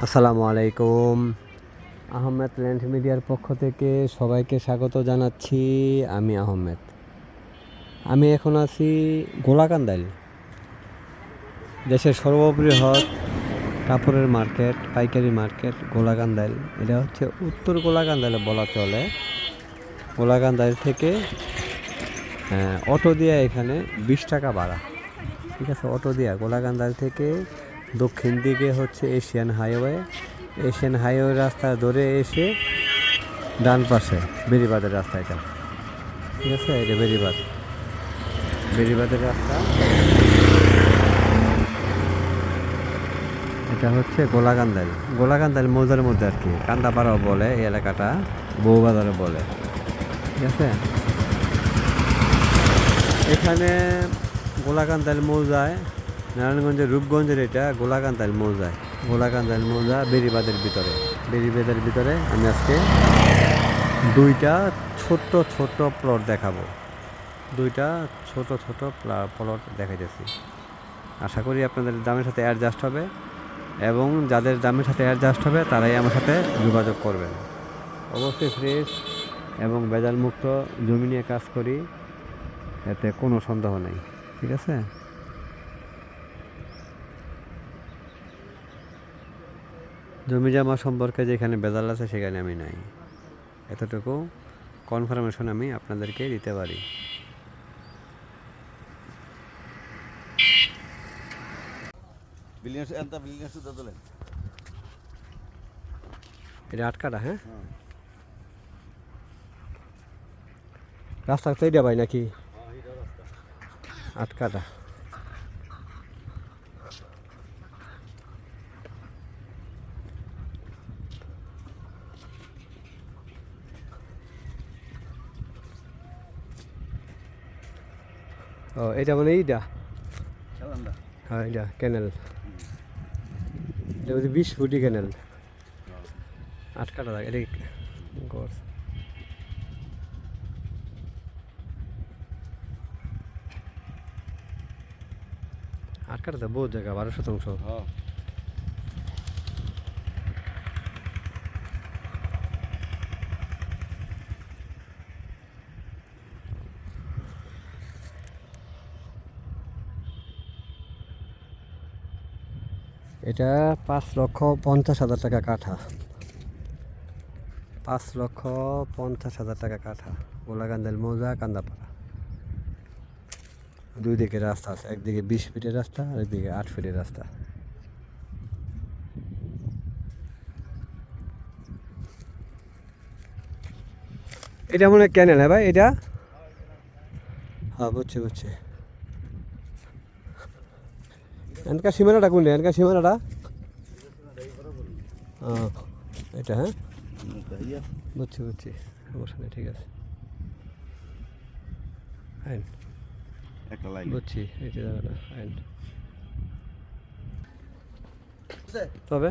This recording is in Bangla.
আসসালামু আলাইকুম। আহমেদ ল্যান্ড মিডিয়ার পক্ষ থেকে সবাইকে স্বাগত জানাচ্ছি। আমি আহমেদ। আমি এখন আছি গোলাকান্দাইল, দেশের সর্ববৃহৎ কাপড়ের মার্কেট, পাইকারি মার্কেট গোলাকান্দাইল। এটা হচ্ছে উত্তর গোলাকান্দাইলে বলা চলে। গোলাকান্দাইল থেকে অটো দিয়ে এখানে 20 টাকা ভাড়া, ঠিক আছে। অটো দিয়া গোলাকান্দাইল থেকে দক্ষিণ দিকে হচ্ছে এশিয়ান হাইওয়ে। এশিয়ান হাইওয়ে রাস্তা ধরে এসে ডান পাশে বেড়িবাঁধের রাস্তা, এটা ঠিক আছে। এটা বেড়িবাঁধের রাস্তা। এটা হচ্ছে গোলাকান্দাইল মৌজার মধ্যে আর কি, কান্দাপাড়াও বলে এই এলাকাটা, বউবাজারও বলে, ঠিক আছে। এখানে গোলাকান্দাইল মৌজায়, নারায়ণগঞ্জের রূপগঞ্জের এটা গোলাকান্দাইল মৌজা বেড়িবাঁধের ভিতরে আমি আজকে দুইটা ছোট্ট প্লট দেখাবো। প্লট দেখাইতেছি। আশা করি আপনাদের দামের সাথে অ্যাডজাস্ট হবে, এবং যাদের দামের সাথে অ্যাডজাস্ট হবে তারাই আমার সাথে যোগাযোগ করবেন। অবশ্যই ফ্রেশ এবং ভেজাল মুক্ত জমি নিয়ে কাজ করি, এতে কোনো সন্দেহ নেই, ঠিক আছে। জমি জমা সম্পর্কে যেখানে ভেজাল আছে সেখানে আমি নাই, এতটুকু কনফার্মেশন আমি আপনাদেরকে দিতে পারি। এটা 8 কাটা, হ্যাঁ। রাস্তা তো এটা ভাই নাকি 8 কাটা? ও, এটা মানে এইটা, হ্যাঁ এটা ক্যানেল, এটা হচ্ছে 20 ফুটি ক্যানেল। 8 কাটা এটা গড়। 8 কাটা তো বহুত জায়গা, 12 শতাংশ। এটা 5,50,000 টাকা কাঠা। 5,50,000 টাকা কাঠা। গোলাকান্দাইল মৌজা, কান্দাপাড়া। দুই দিকে রাস্তা আছে, একদিকে 20 ফিটের রাস্তা আর একদিকে 8 ফিটের রাস্তা। এটা মনে হয় ক্যানেল, হ্যাঁ ভাই এটা? হ্যাঁ, বুঝছি। এনকার সীমানাটা কোনটা? এটা, হ্যাঁ বুঝছি, সমস্যা নেই, ঠিক আছে। আইন বুঝছি, এটা জায়গাটা আইন। তবে